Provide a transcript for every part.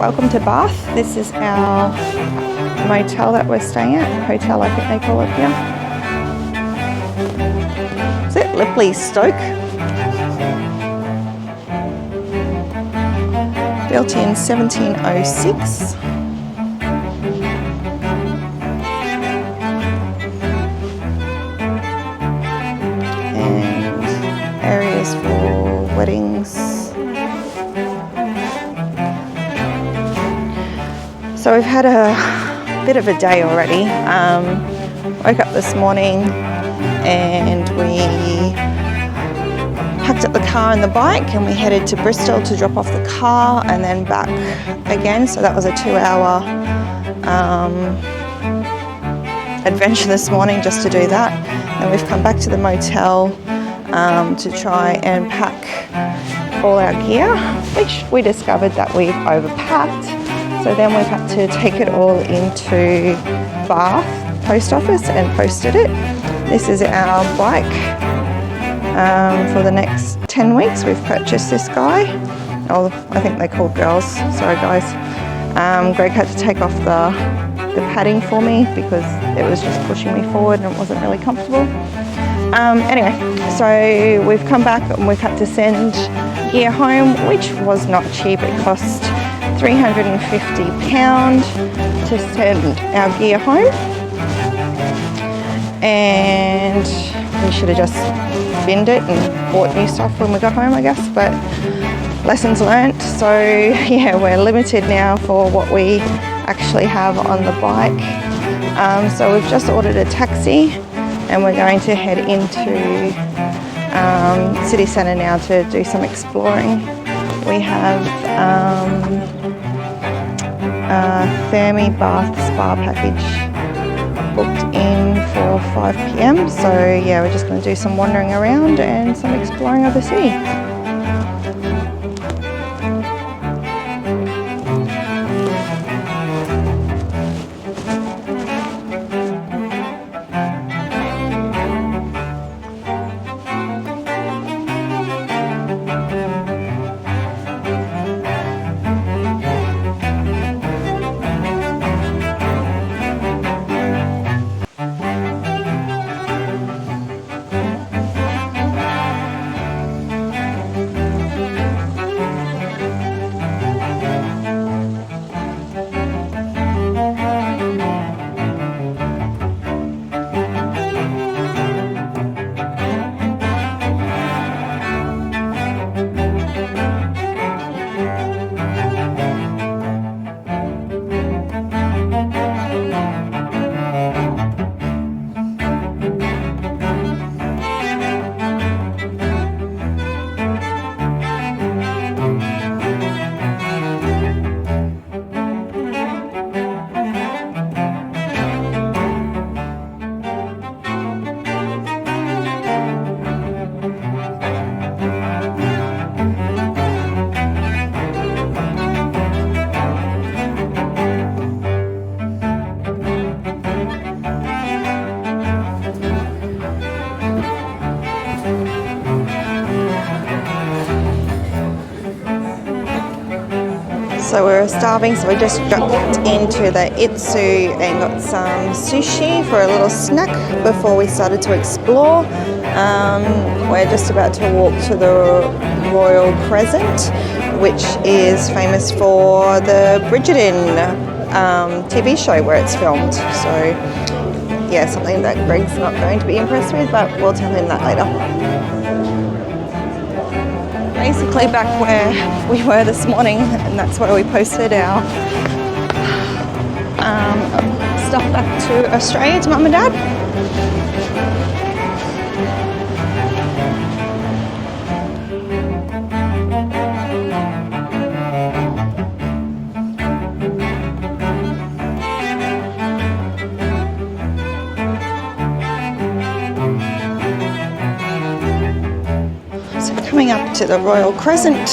welcome to Bath. This is our motel that we're staying at. Hotel, I think they call it here. Is it Limpley Stoke? Built in 1706. And areas for weddings. So we've had a bit of a day already. Woke up this morning and we packed up the car and the bike and we headed to Bristol to drop off the car and then back again. So that was a 2-hour adventure this morning just to do that. And we've come back to the motel to try and pack all our gear, which we discovered that we've overpacked. So then we've had to take it all into Bath post office and posted it. This is our bike for the next 10 weeks. We've purchased this guy. Oh, I think they're called girls. Sorry guys. Greg had to take off the padding for me because it was just pushing me forward and it wasn't really comfortable. Anyway, so we've come back and we've had to send gear home, which was not cheap. It cost £350 to send our gear home, and we should have just binned it and bought new stuff when we got home, I guess, but lessons learnt. So yeah, we're limited now for what we actually have on the bike. So we've just ordered a taxi and we're going to head into city centre now to do some exploring. We have Thermi Bath Spa package booked in for 5 p.m. So yeah, we're just going to do some wandering around and some exploring of the city. So we were starving, so we just dropped into the Itsu and got some sushi for a little snack before we started to explore. We're just about to walk to the Royal Crescent, which is famous for the Bridgerton TV show where it's filmed. So yeah, something that Greg's not going to be impressed with, but we'll tell him that later. Basically back where we were this morning, and that's where we posted our stuff back to Australia to Mum and Dad. Coming up to the Royal Crescent.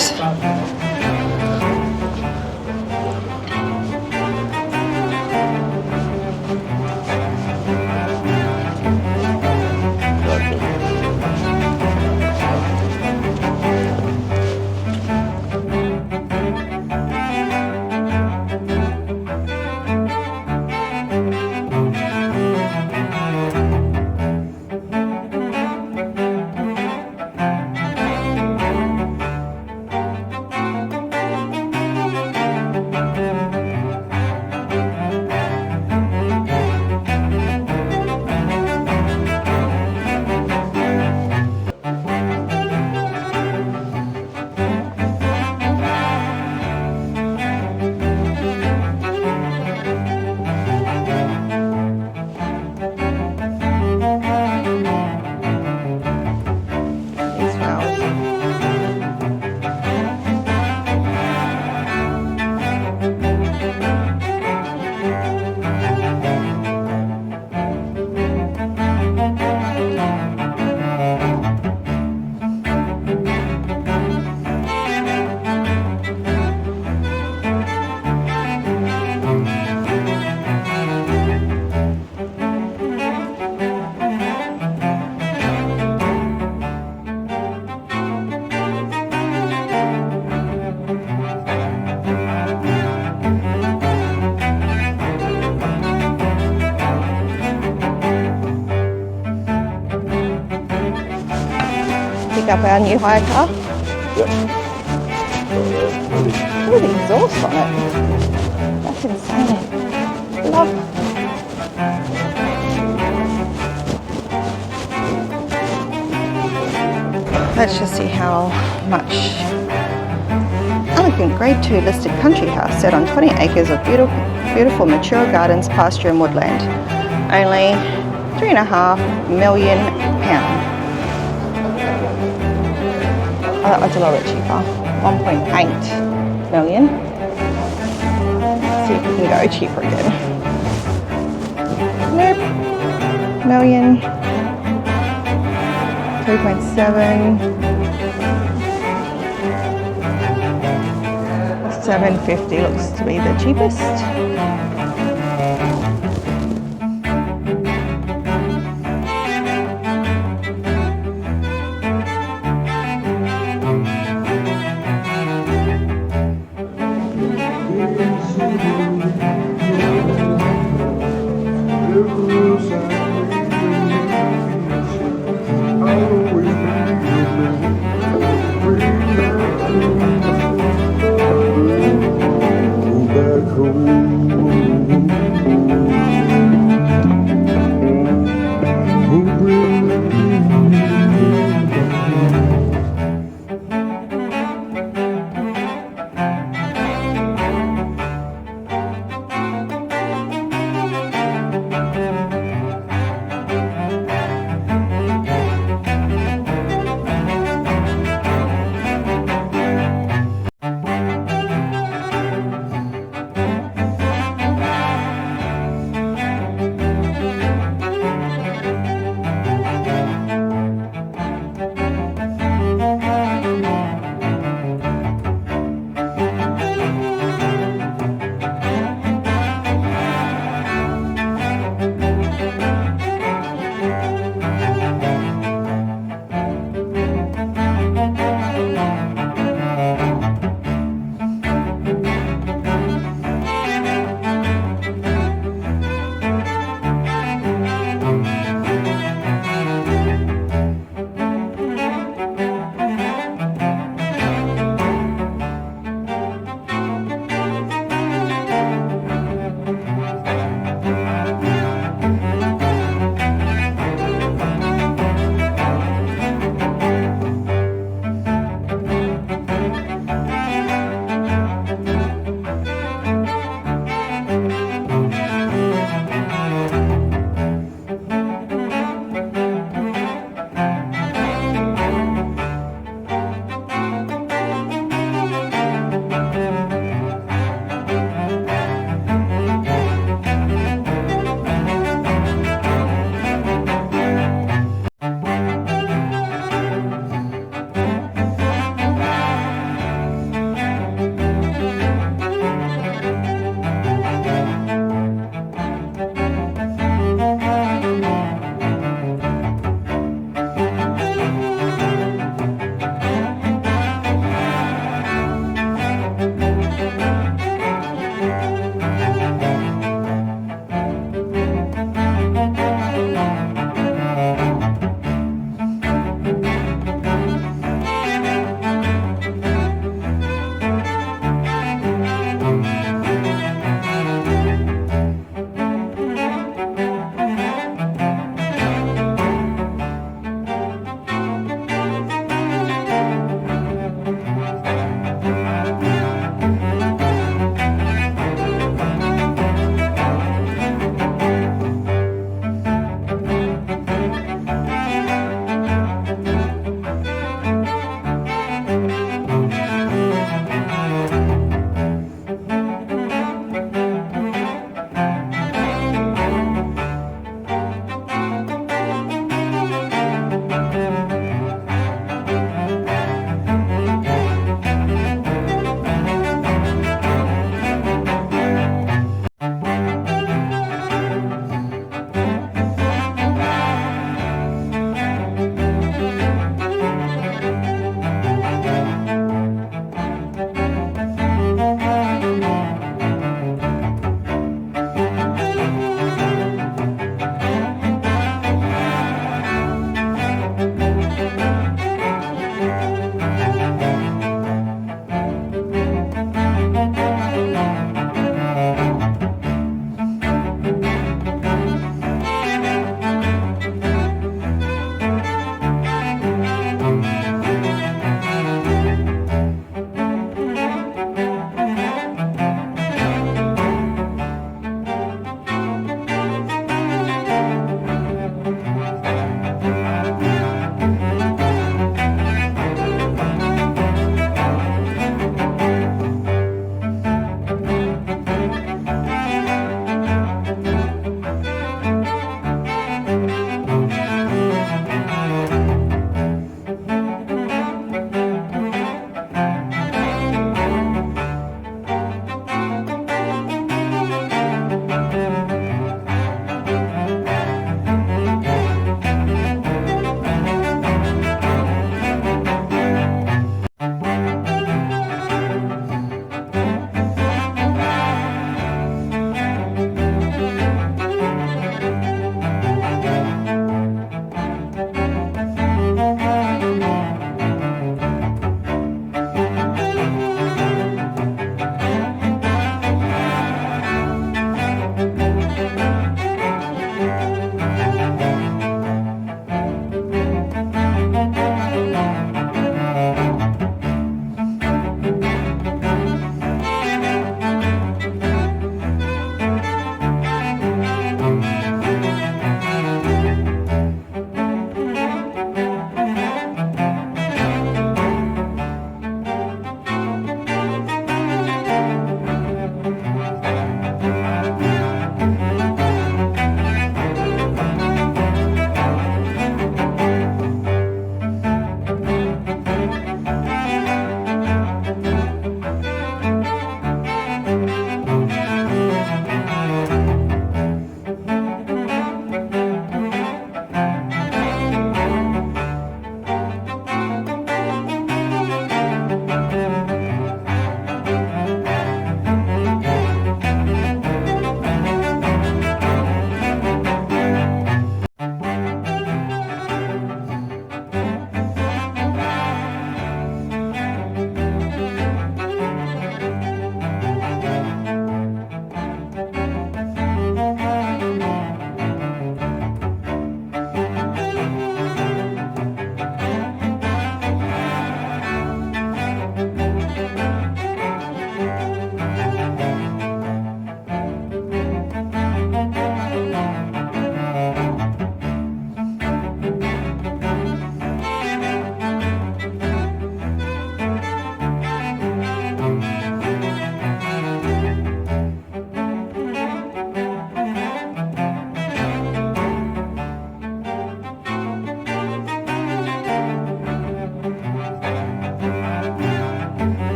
pick up our new hire car. Yep. Look at the exhaust on it. That's insane. Love. Let's just see how much. Elegant Grade 2 listed country house set on 20 acres of beautiful mature gardens, pasture and woodland. Only £3.5 million. Oh, that was a little bit cheaper. 1.8 million. Let's see if we can go cheaper again. Nope. Million. 3.7. 750 looks to be the cheapest.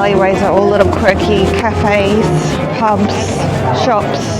alleyways are all little quirky cafes, pubs, shops.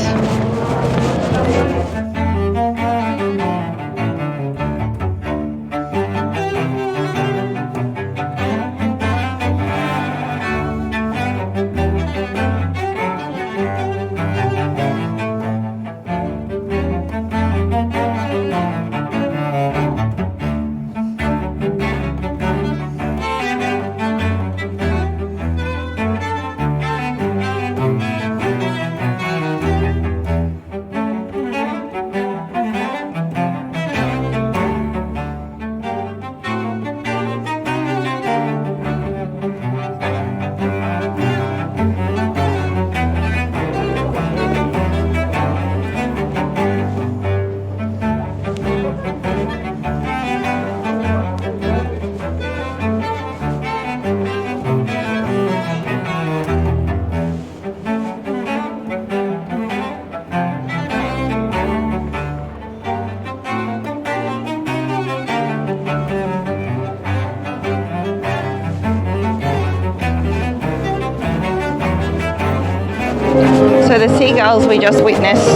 So the seagulls we just witnessed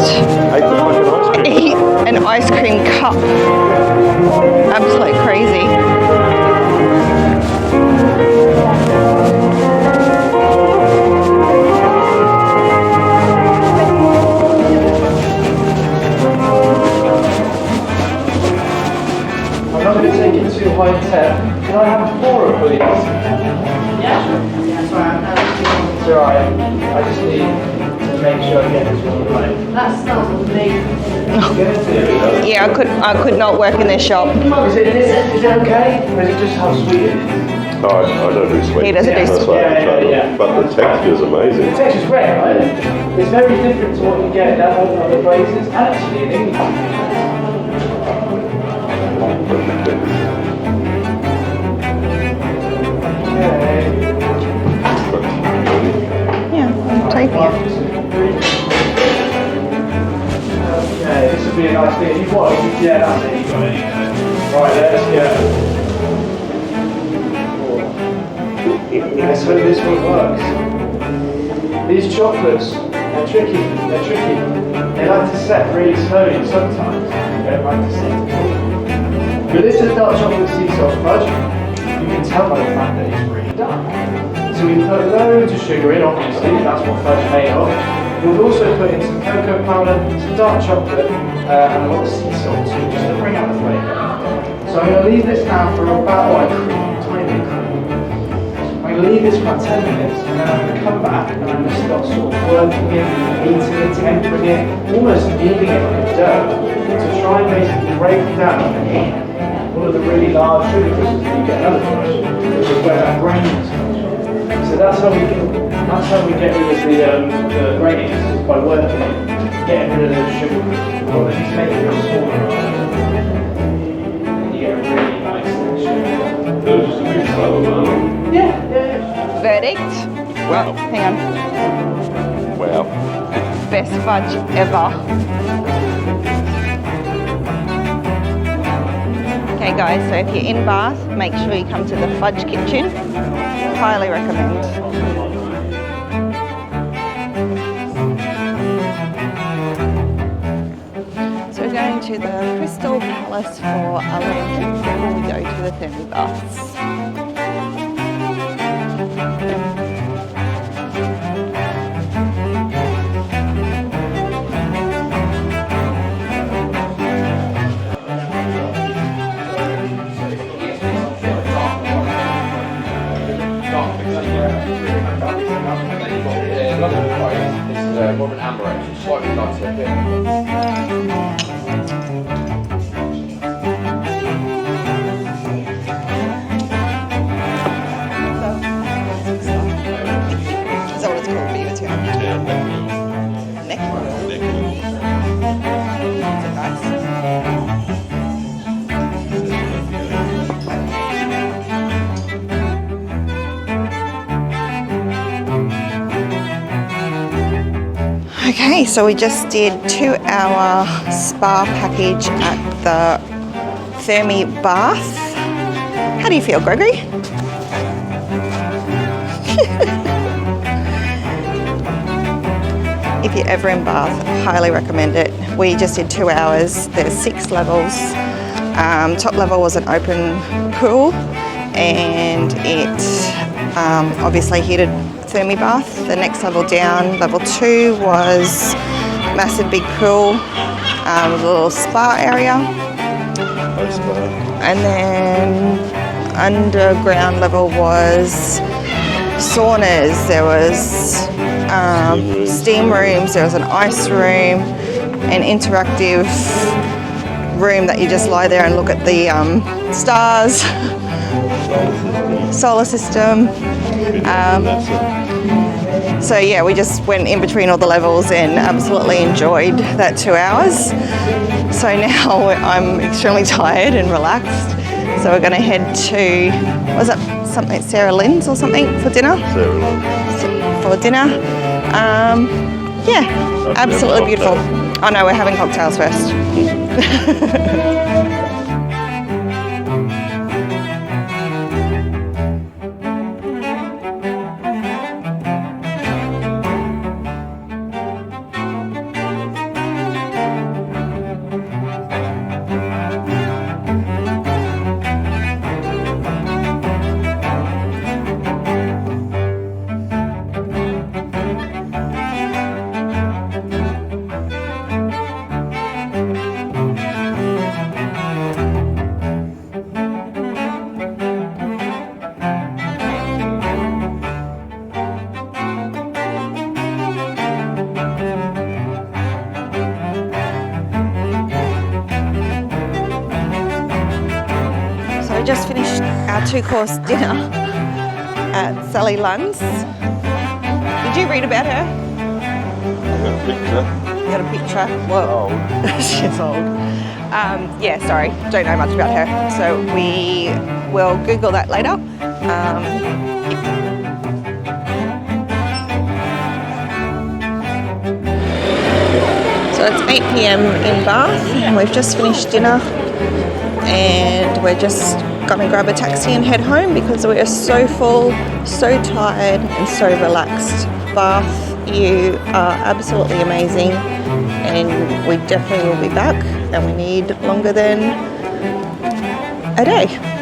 eat an ice cream cup. Absolute crazy. I'm not going to take it too high tech. Can I have 4, please? Yeah. It's alright. I just need to make sure I get this one right. That smells amazing. Yeah, I could not work in this shop. Is it okay? Or is it just how sweet it is? No, I don't do sweet. He doesn't do That's sweet. why I have to try Yeah. them. But the texture's amazing. The texture's great, right? It's very different to what you get down in other places, and actually in England. Yeah, I'm taking it. Okay, this would be a nice thing. You want it? Yeah, that's it. You got it. Right, let's go. Let's hope this one works. These chocolates, they're tricky. They're tricky. They like to set really slowly sometimes. They don't like to set. But this is dark chocolate sea salt fudge. You can tell by the fact that it's really dark. So we put loads of sugar in, obviously, that's what fudge is made of. We'll also put in some cocoa powder, some dark chocolate, and a lot of sea salt too, just to bring out the flavour. So I'm going to leave this now for about, tiny bit cream. I'm going to leave this for about 10 minutes, and then I'm going to come back and I'm going to start sort of working it, eating it, tempering it, almost kneading it like a dough, to try and basically break down one of the really large sugar crystals that you get another fudge, which is where that grain is. So that's how we get rid of the grains, is by working it, getting rid of the sugar crystals. Well, then you make it smaller, and you get a really nice texture. It was just a big salmon. Yeah. Verdict? Wow. Hang on. Wow. Best fudge ever. Okay guys, so if you're in Bath, make sure you come to the Fudge Kitchen. Highly recommend. So we're going to the Crystal Palace for a little drink before we go to the thermal baths. This is more of an amber, actually, slightly lighter here. Is that what it's called for you too? Neck roll. Is it nice? Okay, so we just did 2-hour spa package at the Thermy Bath. How do you feel, Gregory? you're ever in Bath, highly recommend it. We just did 2 hours. There's 6 levels. Top level was an open pool, and it obviously heated thermi bath. The next level down, level 2, was massive big pool with a little spa area. And then underground level was saunas. There was steam rooms. There was an ice room, an interactive room that you just lie there and look at the stars, solar system. So yeah, we just went in between all the levels and absolutely enjoyed that 2 hours. So now I'm extremely tired and relaxed. So we're going to head to, was it something, Sarah Lynn's or something for dinner? Sarah Lynn. For dinner. Yeah, absolutely beautiful. Oh no, we're having cocktails first. We just finished our 2-course dinner at Sally Lunn's. Did you read about her? I got a picture. You got a picture? Well, she's old. Yeah, sorry, don't know much about her. So we will Google that later. So it's 8 p.m. in Bath, and we've just finished dinner. And we're just gonna grab a taxi and head home because we are so full, so tired and so relaxed. Bath, you are absolutely amazing, and we definitely will be back, and we need longer than a day.